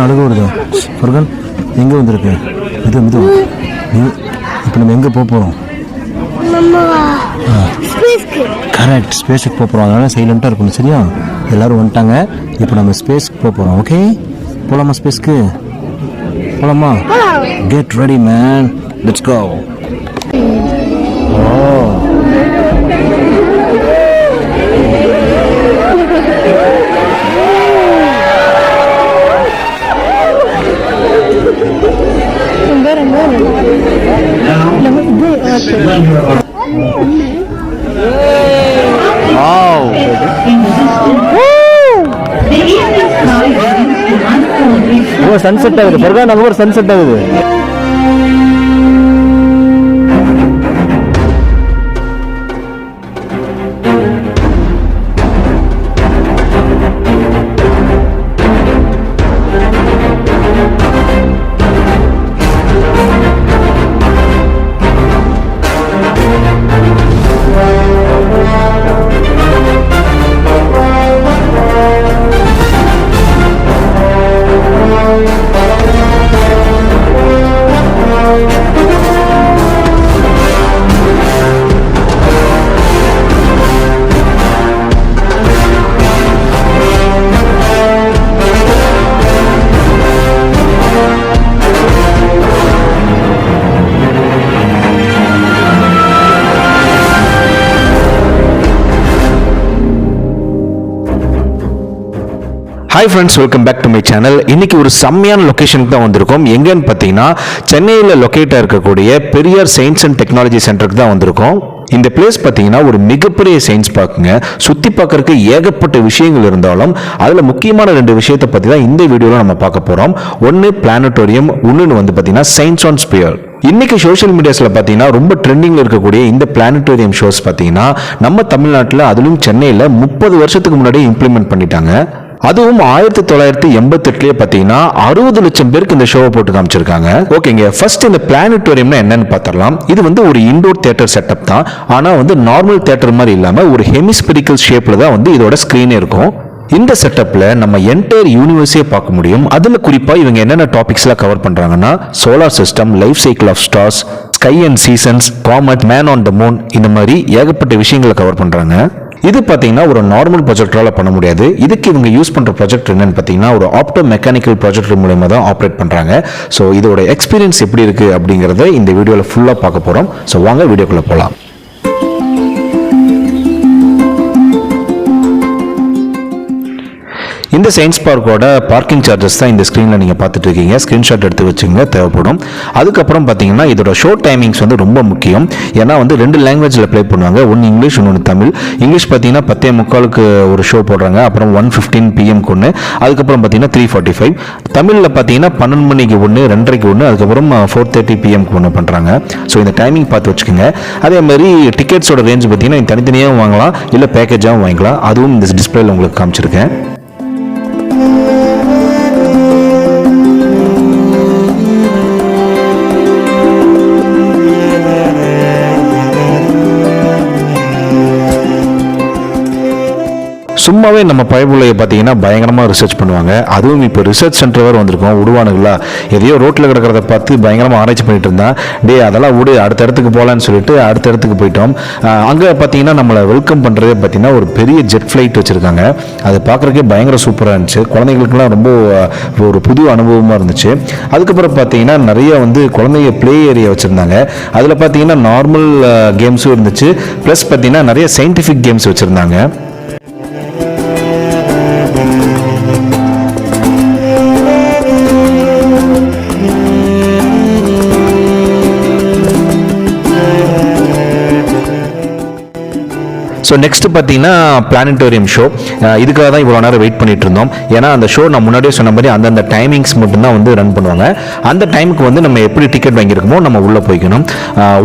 அழுக வருது. ஃபர்கன் எங்கே வந்திருக்கு? இது இது இப்போ நம்ம எங்கே போக போகிறோம்? கரெக்ட், ஸ்பேஸுக்கு போக போகிறோம். அதனால சைலண்ட்டாக இருக்கணும், சரியா? எல்லோரும் வந்துட்டாங்க. இப்போ நம்ம ஸ்பேஸ்க்கு போக போகிறோம். ஓகே, போகலாமா? ஸ்பேஸ்க்கு போகலாமா? Get ready man, let's go. Sunset ஆகுது. ஃபர்கான் அங்கே ஒரு சன்செட் ஆகுது. Hi friends, welcome back to my channel. இன்னைக்கு ஒரு செம்மையான லொக்கேஷனுக்கு தான் வந்திருக்கோம். எங்கன்னு பார்த்தீங்கன்னா சென்னையில் லொக்கேட்டாக இருக்கக்கூடிய பெரியார் சயின்ஸ் அண்ட் டெக்னாலஜி சென்டருக்கு தான் வந்திருக்கோம். இந்த பிளேஸ் பார்த்தீங்கன்னா ஒரு மிகப்பெரிய சயின்ஸ் பார்க்குங்க. சுற்றி பார்க்கறதுக்கு ஏகப்பட்ட விஷயங்கள் இருந்தாலும் அதில் முக்கியமான 2 விஷயத்தை பற்றி தான் இந்த வீடியோவில் நம்ம பார்க்க போகிறோம். ஒன்று பிளானட்டோரியம், இன்னொன்று வந்து பார்த்தீங்கன்னா சயின்ஸ் ஆன் ஸ்பியர். இன்னைக்கு சோஷியல் மீடியாஸில் பார்த்தீங்கன்னா ரொம்ப ட்ரெண்டிங்கில் இருக்கக்கூடிய இந்த பிளானட்டோரியம் ஷோஸ் பார்த்தீங்கன்னா நம்ம தமிழ்நாட்டில், அதிலும் சென்னையில் 30 வருஷத்துக்கு முன்னாடி இம்ப்ளிமெண்ட் பண்ணிட்டாங்க. அதுவும் 1988 பார்த்தீங்கன்னா 60 லட்சம் பேருக்கு இந்த ஷோவை போட்டு காமிச்சிருக்காங்க. ஓகேங்க, ஃபர்ஸ்ட் இந்த பிளானட்டோரியம்னா என்னன்னு பார்த்தரலாம். இது வந்து ஒரு இன்டோர் தியேட்டர் செட்டப் தான். ஆனால் வந்து நார்மல் தியேட்டர் மாதிரி இல்லாமல் ஒரு ஹெமிஸ்பெரிக்கல் ஷேப்ல தான் வந்து இதோட ஸ்கிரீன் இருக்கும். இந்த செட்டப்ல நம்ம என்டையர் யூனிவர்ஸே பார்க்க முடியும். அதுல குறிப்பா இவங்க என்னென்ன டாபிக்ஸ்லாம் கவர் பண்றாங்கன்னா solar system, life cycle of stars, sky and seasons, comet, man on the moon, இந்த மாதிரி ஏகப்பட்ட விஷயங்களை கவர் பண்றாங்க. இது பார்த்தீங்கன்னா ஒரு நார்மல் ப்ரொஜெக்டரால பண்ண முடியாது. இதுக்கு இவங்க யூஸ் பண்ற ப்ரொஜெக்ட் என்னன்னு பார்த்தீங்கன்னா ஒரு ஆப்டோ மெக்கானிக்கல் ப்ரொஜெக்டர் மூலமா தான் ஆப்ரேட் பண்றாங்க. ஸோ இதோட எக்ஸ்பீரியன்ஸ் எப்படி இருக்கு அப்படிங்கறத இந்த வீடியோல ஃபுல்லா பார்க்க போறோம். ஸோ வாங்க வீடியோக்குள்ள போலாம். இந்த சயின்ஸ் பார்க்கோட பார்க்கிங் சார்ஜஸ் தான் இந்த ஸ்க்ரீனில் நீங்கள் பார்த்துட்டு இருக்கீங்க. ஸ்க்ரீன்ஷாட் எடுத்து வச்சுங்க, தேவைப்படும். அதுக்கப்புறம் பார்த்தீங்கன்னா இதோட ஷோ டைமிங்ஸ் வந்து ரொம்ப முக்கியம். ஏன்னா வந்து 2 லாங்குவேஜில் ப்ளே பண்ணுவாங்க. ஒன்று இங்கிலீஷ், இன்னொன்று தமிழ். இங்கிலீஷ் பார்த்தீங்கன்னா 10:45 ஒரு ஷோ போடுறாங்க. அப்புறம் 1:15 PM ஒன்று, அதுக்கப்புறம் பார்த்தீங்கன்னா 3:45. தமிழில் பார்த்தீங்கன்னா 12 மணிக்கு ஒன்று, 2:30 ஒன்று, அதுக்கப்புறம் 4:30 PM ஒன்று பண்ணுறாங்க. ஸோ இந்த டைமிங் பார்த்து வச்சுக்கோங்க. அதே மாதிரி டிக்கெட்ஸோட ரேஞ்ச் பார்த்தீங்கன்னா தனித்தனியாகவும் வாங்கலாம், இல்லை பேக்கேஜாகவும் வாங்கிக்கலாம். அதுவும் இந்த டிஸ்பிளேல உங்களுக்கு காமிச்சிருக்கேன். சும்மாவே நம்ம பயபுள்ளையை பார்த்தீங்கன்னா பயங்கரமாக ரிசர்ச் பண்ணுவாங்க. அதுவும் இப்போ ரிசர்ச் சென்டர் வேறு வந்திருக்கோம். விடுவானுங்களா? எதையோ ரோட்டில் கிடக்கிறத பார்த்து பயங்கரமாக ஆராய்ச்சி பண்ணிட்டு இருந்தான். அதெல்லாம் விடு, அடுத்த இடத்துக்கு போகலான்னு சொல்லிட்டு அடுத்த இடத்துக்கு போயிட்டோம். அங்கே பார்த்தீங்கன்னா நம்மளை வெல்கம் பண்ணுறதே பார்த்தீங்கன்னா ஒரு பெரிய ஜெட் ஃப்ளைட் வச்சுருக்காங்க. அது பார்க்குறக்கே பயங்கர சூப்பராக இருந்துச்சு. குழந்தைங்களுக்குலாம் ரொம்ப ஒரு புது அனுபவமாக இருந்துச்சு. அதுக்கப்புறம் பார்த்தீங்கன்னா நிறைய வந்து குழந்தைங்க ப்ளே ஏரியா வச்சுருந்தாங்க. அதில் பார்த்தீங்கன்னா நார்மல் கேம்ஸும் இருந்துச்சு, ப்ளஸ் பார்த்தீங்கன்னா நிறைய சயின்டிஃபிக் கேம்ஸ் வச்சுருந்தாங்க. ஸோ நெக்ஸ்ட் பார்த்தீங்கன்னா பிளானட்டோரியம் ஷோ. இதுக்காக தான் இவ்வளோ நேரம் வெயிட் பண்ணிட்டு இருந்தோம். ஏன்னா அந்த ஷோ நான் முன்னாடியே சொன்ன மாதிரி அந்தந்த டைமிங்ஸ் மட்டும்தான் வந்து ரன் பண்ணுவாங்க. அந்த டைமுக்கு வந்து நம்ம எப்படி டிக்கெட் வாங்கியிருக்கோமோ நம்ம உள்ளே போய்க்கணும்.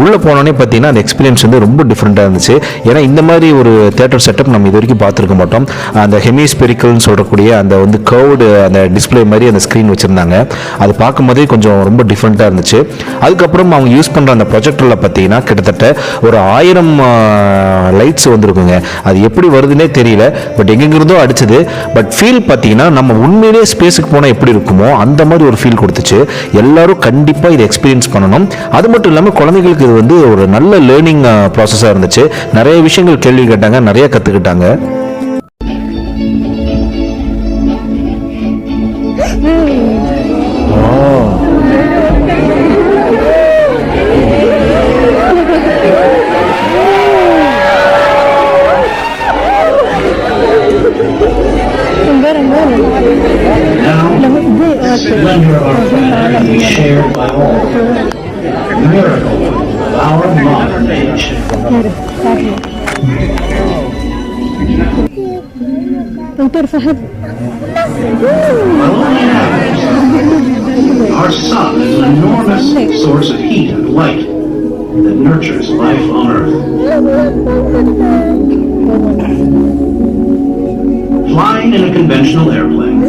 உள்ளே போனோடனே பார்த்தீங்கன்னா அந்த எக்ஸ்பீரியன்ஸ் வந்து ரொம்ப டிஃப்ரெண்ட்டாக இருந்துச்சு. ஏன்னா இந்த மாதிரி ஒரு தியேட்டர் செட்டப் நம்ம இது வரைக்கும் பார்த்துருக்க மாட்டோம். அந்த ஹெமிஸ்பெரிக்கல்னு சொல்லக்கூடிய அந்த வந்து கர்வ்டு அந்த டிஸ்பிளே மாதிரி அந்த ஸ்க்ரீன் வச்சுருந்தாங்க. அது பார்க்கும்போதே கொஞ்சம் ரொம்ப டிஃப்ரெண்ட்டாக இருந்துச்சு. அதுக்கப்புறம் அவங்க யூஸ் பண்ணுற அந்த ப்ரொஜெக்டரில் பார்த்தீங்கன்னா கிட்டத்தட்ட ஒரு 1000 லைட்ஸ் வந்து வந்திருக்குங்க. அது எப்படி வருதுன்னே தெரியல, பட் எங்கெங்கிருந்தோ அடிச்சது. பட் ஃபீல் பார்த்தீங்கன்னா நம்ம உண்மையிலேயே ஸ்பேஸுக்கு போனால் எப்படி இருக்குமோ அந்த மாதிரி ஒரு ஃபீல் கொடுத்துச்சு. எல்லாரும் கண்டிப்பாக இதை எக்ஸ்பீரியன்ஸ் பண்ணணும். அது மட்டும் இல்லாமல் குழந்தைகளுக்கு இது வந்து ஒரு நல்ல லேர்னிங் ப்ராசஸாக இருந்துச்சு. நிறைய விஷயங்கள் கேள்வி கேட்டாங்க, நிறைய கற்றுக்கிட்டாங்க. Splendor of our planet is shared by all. Miracle of our modern age. Dr. Fahad. Our sun is an enormous source of heat and light that nurtures life on Earth. Flying in a conventional airplane,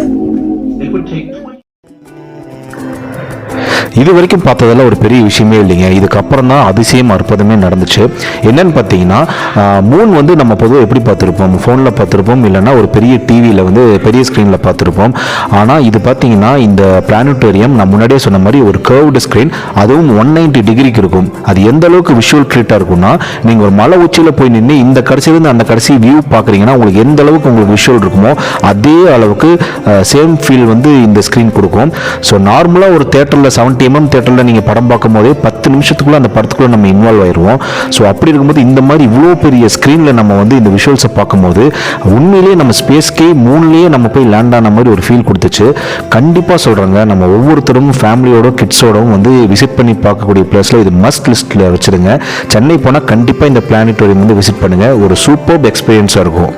it would take 20 இது வரைக்கும் பார்த்ததெல்லாம் ஒரு பெரிய விஷயமே இல்லைங்க. இதுக்கப்புறம் தான் அதிசயம் அற்புதமே நடந்துச்சு. என்னன்னு பார்த்தீங்கன்னா, மூன் வந்து நம்ம பொதுவாக எப்படி பார்த்துருப்போம், ஃபோனில் பார்த்துருப்போம், இல்லைன்னா ஒரு பெரிய டிவியில் வந்து பெரிய ஸ்க்ரீனில் பார்த்துருப்போம். ஆனால் இது பார்த்தீங்கன்னா இந்த பிளானட்டோரியம் நான் முன்னாடியே சொன்ன மாதிரி ஒரு கர்வ்டு ஸ்க்ரீன், அதுவும் 190 டிகிரிக்கு இருக்கும். அது எந்த அளவுக்கு விஷுவல் ட்ரீட்டாக இருக்கும்னா, நீங்கள் ஒரு மலை உச்சியில் போய் நின்று இந்த கடைசியிலேருந்து அந்த கடைசி வியூ பார்க்குறீங்கன்னா உங்களுக்கு எந்த அளவுக்கு உங்களுக்கு விஷுவல் இருக்குமோ அதே அளவுக்கு சேம் ஃபீல் வந்து இந்த ஸ்க்ரீன் கொடுக்கும். ஸோ நார்மலாக ஒரு தேட்டரில் 70 mm தேட்டரில் நீங்கள் படம் பார்க்கும் போதே 10 நிமிஷத்துக்குள்ளே அந்த படத்துக்குள்ளே நம்ம இன்வால்வ் ஆயிடுவோம். ஸோ அப்படி இருக்கும்போது இந்த மாதிரி இவ்வளோ பெரிய ஸ்க்ரீனில் நம்ம வந்து இந்த விஷுவல்ஸை பார்க்கும்போது உண்மையிலேயே நம்ம ஸ்பேஸ்க்கே மூணுலேயே நம்ம போய் லேண்ட் ஆன மாதிரி ஒரு ஃபீல் கொடுத்துச்சு. கண்டிப்பாக சொல்கிறாங்க, நம்ம ஒவ்வொருத்தரும் ஃபேமிலியோட கிட்ஸோடவும் வந்து விசிட் பண்ணி பார்க்கக்கூடிய பிளேஸில் இது மஸ்ட் லிஸ்ட்டில் வச்சுருங்க. சென்னை போனால் கண்டிப்பாக இந்த பிளானட்டோரியம் வந்து விசிட் பண்ணுங்கள். ஒரு சூப்பர் எக்ஸ்பீரியன்ஸாக இருக்கும்.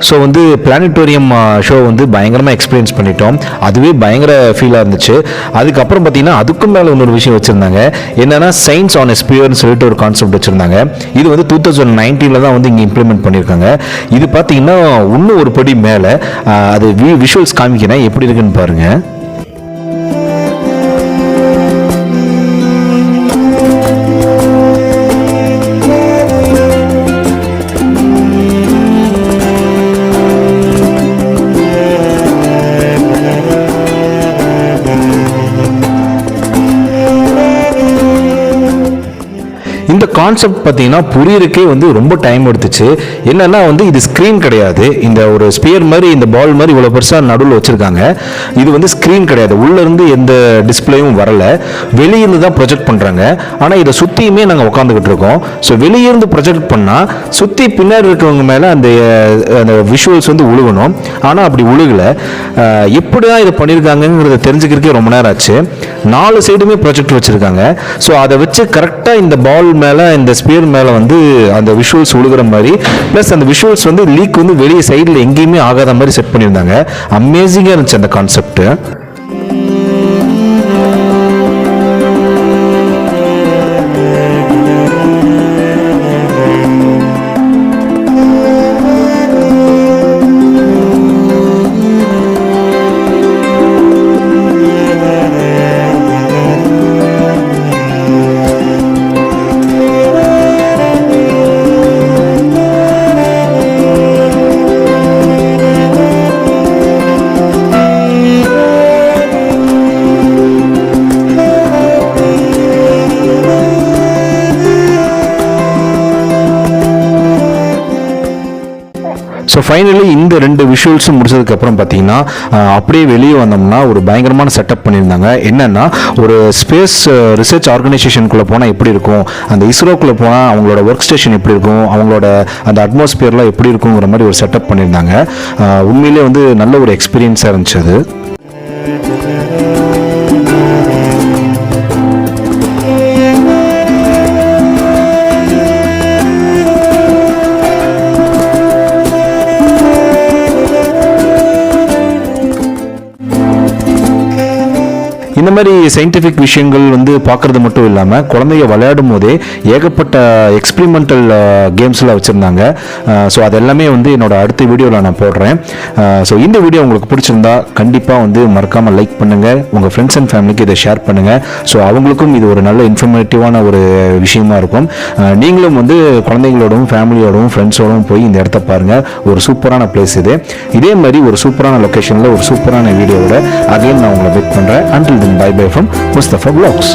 ஸோ வந்து பிளானட்டோரியம் ஷோ வந்து பயங்கரமாக எக்ஸ்பீரியன்ஸ் பண்ணிட்டோம். அதுவே பயங்கர ஃபீலாக இருந்துச்சு. அதுக்கப்புறம் பார்த்தீங்கன்னா அதுக்கும் மேலே இன்னொரு விஷயம் வச்சுருந்தாங்க. என்னென்னா சயின்ஸ் ஆன் எஸ்பியர்னு சொல்லிட்டு ஒரு கான்செப்ட் வச்சுருந்தாங்க. இது வந்து 2019 தான் வந்து இங்கே இம்ப்ளிமெண்ட் பண்ணியிருக்காங்க. இது பார்த்தீங்கன்னா இன்னும் ஒரு படி மேலே. அது விஷுவல்ஸ் காமிக்கிறேன், எப்படி இருக்குன்னு பாருங்கள். இந்த கான்செப்ட் பார்த்தீங்கன்னா புரியறதுக்கே வந்து ரொம்ப டைம் எடுத்துச்சு. என்னன்னா வந்து இது ஸ்க்ரீன் கிடையாது. இந்த ஒரு ஸ்பியர் மாதிரி இந்த பால் மாதிரி இவ்வளோ பெருசாக நடுவில் வச்சுருக்காங்க. இது வந்து ஸ்க்ரீன் கிடையாது. உள்ளேருந்து எந்த டிஸ்பிளேயும் வரலை. வெளியிருந்து தான் ப்ரொஜெக்ட் பண்ணுறாங்க. ஆனால் இதை சுற்றியுமே நாங்கள் உட்காந்துக்கிட்டு இருக்கோம். ஸோ வெளியிருந்து ப்ரொஜெக்ட் பண்ணால் சுற்றி பின்னாடி இருக்கிறவங்க மேலே அந்த விஷுவல்ஸ் வந்து உழுகணும். ஆனால் அப்படி உழுகலை. எப்படி தான் இதை பண்ணியிருக்காங்கங்கிறத தெரிஞ்சுக்கிறதுக்கே ரொம்ப நேரம் ஆச்சு. 4 சைடுமே ப்ரொஜெக்ட் வச்சுருக்காங்க. ஸோ அதை வச்சு கரெக்டாக இந்த பால் மேலே இந்த ஸ்பியர் மேலே வந்து அந்த விஷுவல்ஸ் உழுகிற மாதிரி, ப்ளஸ் அந்த விஷுவல்ஸ் வந்து லீக் வந்து வெளியே சைடில் எங்கேயுமே ஆகாத மாதிரி செட் பண்ணியிருந்தாங்க. அமேசிங்காக இருந்துச்சு அந்த கான்செப்ட். ஸோ ஃபைனலி இந்த 2 விஷுவல்ஸும் முடிச்சதுக்கப்புறம் பார்த்தீங்கன்னா அப்படியே வெளியே வந்தோம்னா ஒரு பயங்கரமான செட்டப் பண்ணியிருந்தாங்க. என்னென்னா ஒரு ஸ்பேஸ் ரிசர்ச் ஆர்கனைசேஷனுக்குள்ளே போனால் எப்படி இருக்கும், அந்த இஸ்ரோக்குள்ளே போனால் அவங்களோட ஒர்க் ஸ்டேஷன் எப்படி இருக்கும், அவங்களோட அந்த அட்மாஸ்பியர்லாம் எப்படி இருக்குங்கிற மாதிரி ஒரு செட்டப் பண்ணியிருந்தாங்க. உண்மையிலே வந்து நல்ல ஒரு எக்ஸ்பீரியன்ஸாக இருந்துச்சு அது. இந்த மாதிரி சயின்டிஃபிக் விஷயங்கள் வந்து பார்க்குறது மட்டும் இல்லாமல் குழந்தைங்க விளையாடும் போதே ஏகப்பட்ட எக்ஸ்பிரிமெண்டல் கேம்ஸ்லாம் வச்சுருந்தாங்க. ஸோ அதெல்லாமே வந்து என்னோட அடுத்த வீடியோவில் நான் போடுறேன். ஸோ இந்த வீடியோ உங்களுக்கு பிடிச்சிருந்தா கண்டிப்பாக வந்து மறக்காமல் லைக் பண்ணுங்கள், உங்கள் ஃப்ரெண்ட்ஸ் அண்ட் ஃபேமிலிக்கு இதை ஷேர் பண்ணுங்கள். ஸோ அவங்களுக்கும் இது ஒரு நல்ல இன்ஃபர்மேட்டிவான ஒரு விஷயமா இருக்கும். நீங்களும் வந்து குழந்தைங்களோடவும் ஃபேமிலியோடவும் ஃப்ரெண்ட்ஸோடவும் போய் இந்த இடத்த பாருங்கள். ஒரு சூப்பரான பிளேஸ் இது. இதே மாதிரி ஒரு சூப்பரான லொக்கேஷனில் ஒரு சூப்பரான வீடியோவோட அகைன் நான் உங்களை வெயிட் பண்ணுறேன். Until then, bye bye from Mustafa Vlogs.